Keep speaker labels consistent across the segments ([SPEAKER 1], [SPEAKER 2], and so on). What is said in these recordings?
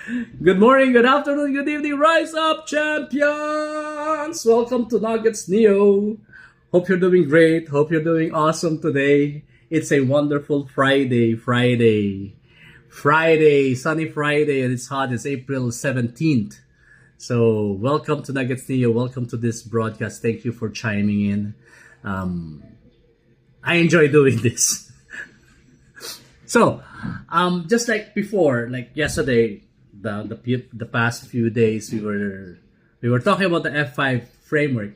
[SPEAKER 1] Good morning, good afternoon, good evening. Rise up, champions! Welcome to Nuggets Neo. Hope you're doing great. Hope you're doing awesome today. It's a wonderful Friday, sunny Friday, and it's hot. It's April 17th. So, welcome to Nuggets Neo. Welcome to this broadcast. Thank you for chiming in. I enjoy doing this. So, just like before, like yesterday, the past few days, we were talking about the F5 framework,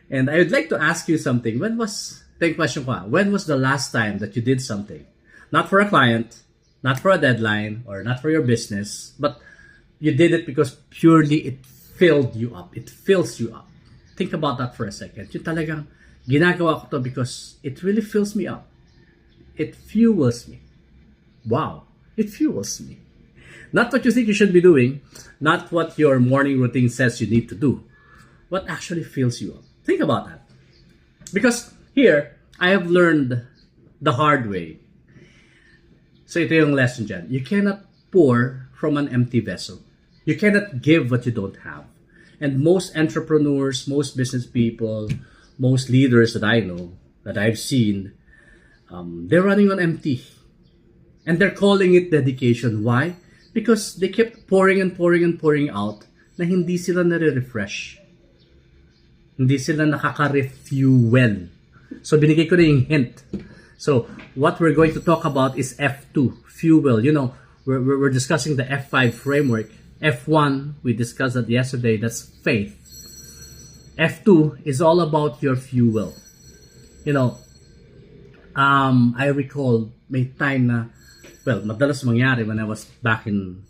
[SPEAKER 1] and I would like to ask you something. When was the last time that you did something, not for a client, not for a deadline, or not for your business, but you did it because purely it filled you up. It fills you up. Think about that for a second. Yung talagang ginagawa ko to because it really fills me up. It fuels me. Wow, it fuels me. Not what you think you should be doing, not what your morning routine says you need to do. What actually fills you up? Think about that. Because here, I have learned the hard way. So ito yung lesson dyan. You cannot pour from an empty vessel. You cannot give what you don't have. And most entrepreneurs, most business people, most leaders that I know, that I've seen, they're running on empty. And they're calling it dedication. Why? Because they kept pouring and pouring and pouring out na hindi sila nare-refresh. Hindi sila nakaka-refuel. So, binigay ko na yung hint. So, what we're going to talk about is F2, fuel. You know, we're discussing the F5 framework. F1, we discussed that yesterday, that's faith. F2 is all about your fuel. You know, I recall may time na, well, madalas mangyari when I was back in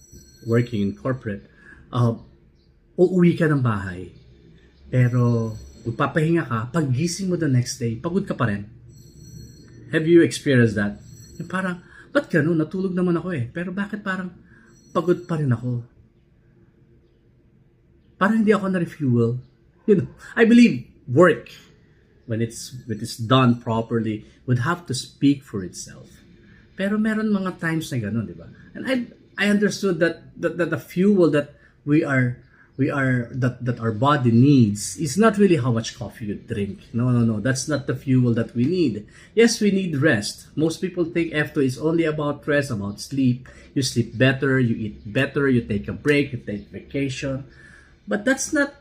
[SPEAKER 1] working in corporate, uuwi ka ng bahay, pero magpapahinga ka, paggising mo the next day, pagod ka pa rin. Have you experienced that? Yung parang, ba't gano'n? Natulog naman ako pero bakit parang pagod pa rin ako? Parang hindi ako na-refuel. You know, I believe work, when it's done properly, would have to speak for itself. Pero meron mga times na gano'n, di ba? And I understood that the fuel that that our body needs is not really how much coffee you drink. No. That's not the fuel that we need. Yes, we need rest. Most people think F2 is only about rest, about sleep. You sleep better, you eat better, you take a break, you take vacation. But that's not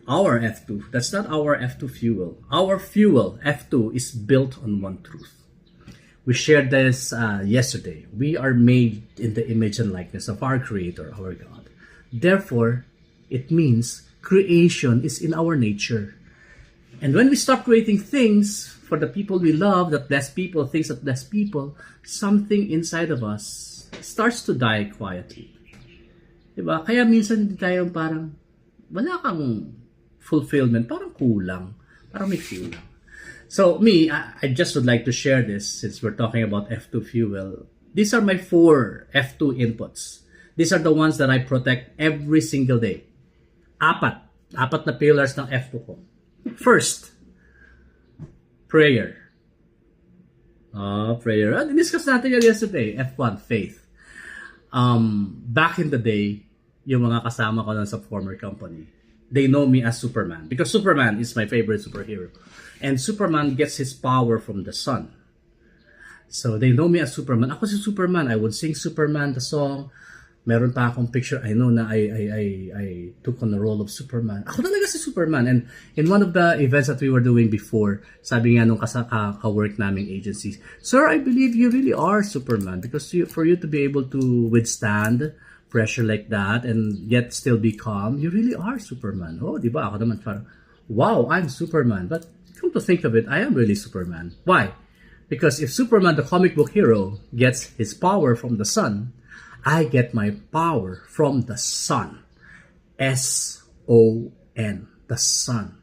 [SPEAKER 1] our F2. That's not our F2 fuel. Our fuel, F2, is built on one truth. We shared this yesterday. We are made in the image and likeness of our Creator, our God. Therefore, it means creation is in our nature. And when we stop creating things for the people we love, that bless people, things that bless people, something inside of us starts to die quietly. Diba? Kaya minsan hindi tayo parang wala kang fulfillment, parang kulang, parang may kulang. So me, I just would like to share this since we're talking about F2 fuel. These are my 4 F2 inputs. These are the ones that I protect every single day. Apat na pillars ng F2 ko. First, prayer. Prayer. Discuss natin yan yesterday. F1, faith. Back in the day, yung mga kasama ko sa former company, they know me as Superman because Superman is my favorite superhero. And Superman gets his power from the sun. So they know me as Superman. Ako si Superman. I would sing Superman, the song. Meron pa akong picture. I know na I took on the role of Superman. Ako talaga si Superman. And in one of the events that we were doing before, sabi nga nung ka-work naming agencies, Sir, I believe you really are Superman because for you to be able to withstand pressure like that and yet still be calm, you really are Superman. Oh, di ba? Ako naman parang, wow, I'm Superman. But come to think of it, I am really Superman. Why? Because if Superman, the comic book hero, gets his power from the sun, I get my power from the sun. S-O-N, the sun.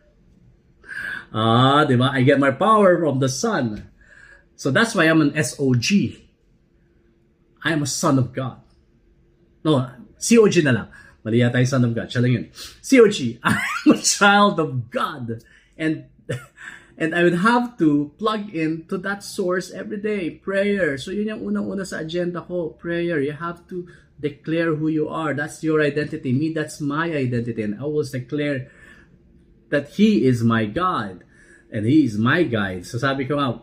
[SPEAKER 1] Di ba? I get my power from the sun. So that's why I'm an S-O-G. I am a son of God. No, C-O-G na lang. Mali yata yung son of God. Siya lang yun. C-O-G. I'm a child of God. And And I would have to plug in to that source every day. Prayer. So yun yung unang-una sa agenda ko. Prayer. You have to declare who you are. That's your identity. Me, that's my identity. And I will declare that He is my God. And He is my guide. So sabi ko nga,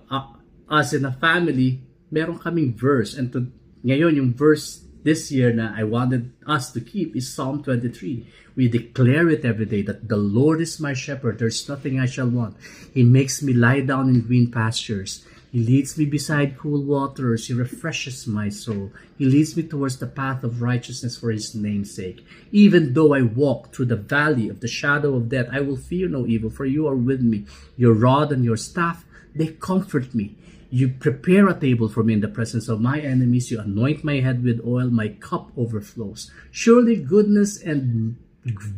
[SPEAKER 1] us in a family, meron kaming verse. And ngayon, yung verse this year na I wanted us to keep is Psalm 23. We declare it every day that the Lord is my shepherd. There's nothing I shall want. He makes me lie down in green pastures. He leads me beside cool waters. He refreshes my soul. He leads me towards the path of righteousness for His name's sake. Even though I walk through the valley of the shadow of death, I will fear no evil, for You are with me. Your rod and Your staff, they comfort me. You prepare a table for me in the presence of my enemies. You anoint my head with oil. My cup overflows. Surely goodness and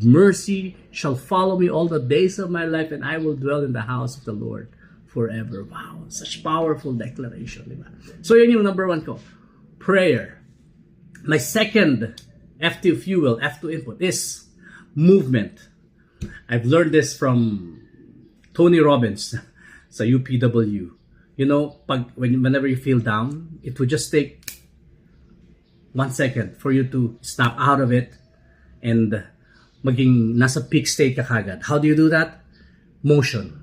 [SPEAKER 1] mercy shall follow me all the days of my life, and I will dwell in the house of the Lord forever. Wow, such powerful declaration, diba? So yun yung number one ko, prayer. My second F2 fuel, F2 input is movement. I've learned this from Tony Robbins sa UPW. You know, whenever you feel down, it would just take 1 second for you to snap out of it and maging nasa peak state ka kagad. How do you do that? Motion.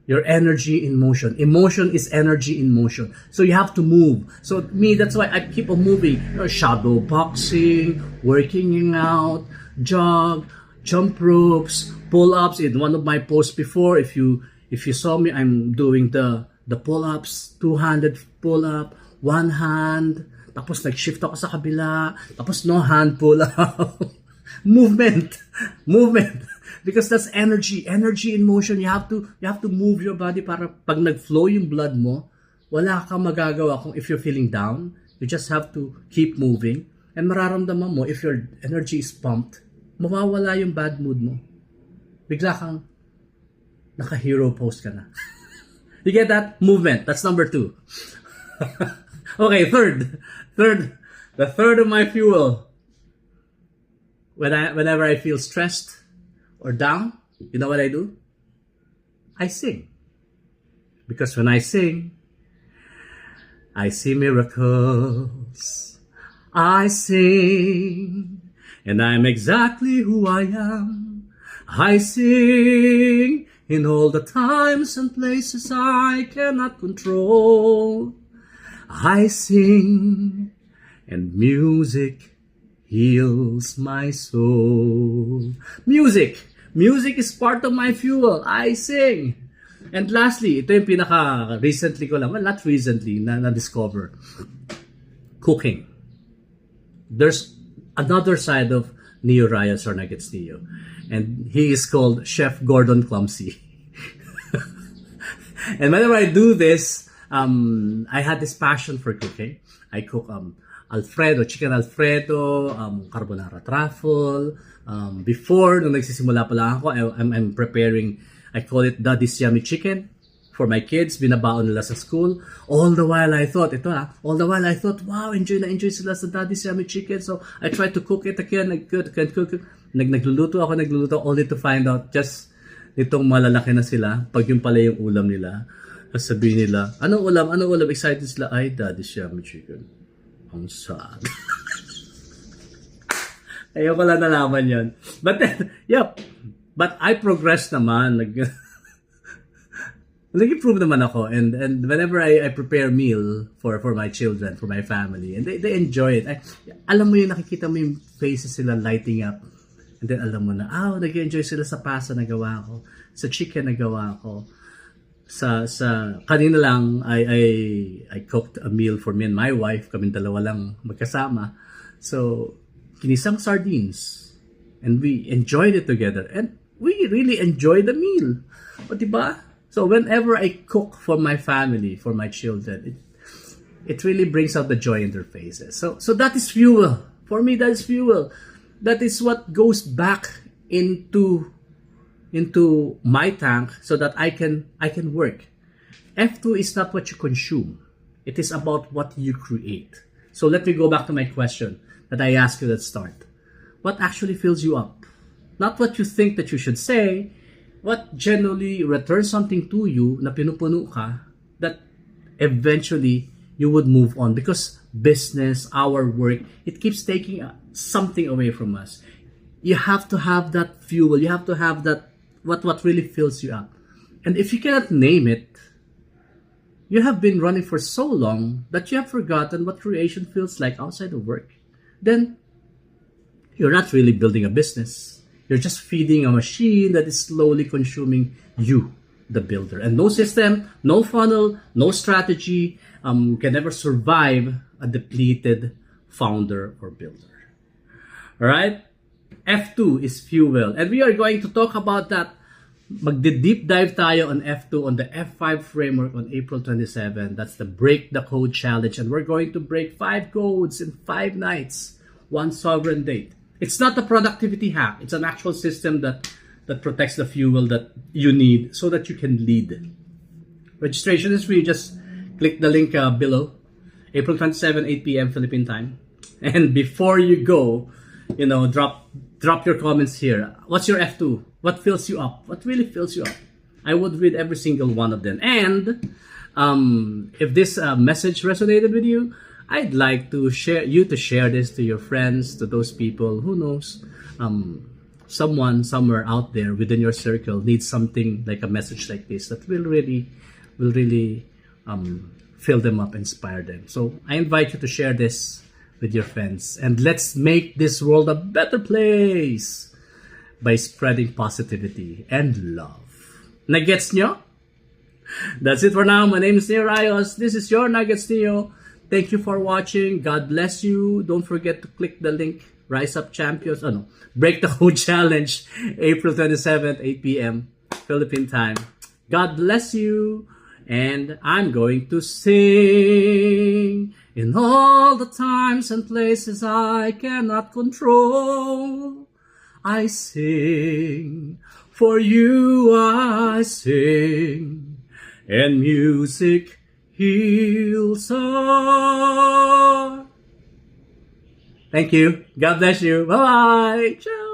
[SPEAKER 1] Your energy in motion. Emotion is energy in motion. So you have to move. So me, that's why I keep on moving. Shadow boxing, working out, jog, jump ropes, pull-ups. In one of my posts before, if you saw me, I'm doing the pull-ups, 200 pull-up, one hand, tapos nag-shift ako sa kabila, tapos no hand pull-up. Movement. Because that's energy in motion. You have to move your body para pag nag-flow yung blood mo, wala kang magagawa kung if you're feeling down. You just have to keep moving. And mararamdaman mo, if your energy is pumped, mawawala yung bad mood mo. Bigla kang naka-hero pose ka na. You get that? Movement. That's number 2. Okay, third. The third of my fuel. Whenever I feel stressed or down, you know what I do? I sing. Because when I sing, I see miracles. I sing, and I'm exactly who I am. I sing in all the times and places I cannot control. I sing, and music heals my soul. Music is part of my fuel. I sing. And lastly, ito yung recently ko lang, well, not recently, na-discover. Cooking. There's another side of Neo Rayas or Nuggets Neo. And he is called Chef Gordon Clumsy. And whenever I do this, I had this passion for cooking. I cook chicken Alfredo, carbonara truffle. Before, nung nagsisimula pa lang ako, I'm preparing, I call it Daddy's Yummy Chicken for my kids. Binabaon nila sa school. All the while I thought, wow, enjoy sila sa Daddy's Yummy Chicken. So I tried to cook it again. Nagluluto ako only to find out just nitong malalaki na sila, pag yung pala yung ulam nila, sabihin nila, anong ulam? Excited sila, ay, Daddy's Yummy Chicken. Ang sad. Ayoko lang nalaman yun. But then, but I progressed naman. Nag-improve naman ako. And whenever I prepare meal for my children, for my family, and they enjoy it. Alam mo yung nakikita mo yung faces sila lighting up. And then alam mo na, nag-enjoy sila sa pasta na gawa ko, sa chicken na gawa ko. Sa kanina lang, I cooked a meal for me and my wife. Kaming dalawa lang magkasama. So, kinisang sardines. And we enjoyed it together. And we really enjoyed the meal. O, diba? So, whenever I cook for my family, for my children, it really brings out the joy in their faces. So that is fuel. For me, that is fuel. That is what goes back into my tank so that I can work. F2 is not what you consume. It is about what you create. So let me go back to my question that I asked you at the start. What actually fills you up? Not what you think that you should say, what generally returns something to you na pinupuno ka, that eventually you would move on, because business, our work, it keeps taking something away from us. You have to have that fuel. You have to have that what really fills you up. And if you cannot name it, you have been running for so long that you have forgotten what creation feels like outside of work. Then you're not really building a business. You're just feeding a machine that is slowly consuming you, the builder. And no system, no funnel, no strategy can ever survive a depleted founder or builder. All right? F2 is fuel. And we are going to talk about that. Magde-deep dive tayo on F2, on the F5 framework on April 27. That's the Break the Code Challenge. And we're going to break 5 codes in 5 nights, 1 sovereign date. It's not a productivity hack. It's an actual system that protects the fuel that you need so that you can lead. Registration is free. Just click the link below. April 27, 8 p.m. Philippine time. And before you go, drop your comments here. What's your F2? What fills you up? What really fills you up? I would read every single one of them. And if this message resonated with you, I'd like to share this to your friends, to those people. Who knows? Someone somewhere out there within your circle needs something like a message like this that will really fill them up, inspire them. So I invite you to share this with your friends, and let's make this world a better place by spreading positivity and love. Nagets nyo? That's it for now. My name is Neo Rayos. This is your Nuggets Neo. Thank you for watching. God bless you. Don't forget to click the link. Rise Up Champions. Break the Code Challenge. April 27th, 8 p.m. Philippine time. God bless you. And I'm going to sing in all the times and places I cannot control. I sing. For you I sing. And music heals all. Thank you. God bless you. Bye-bye. Ciao.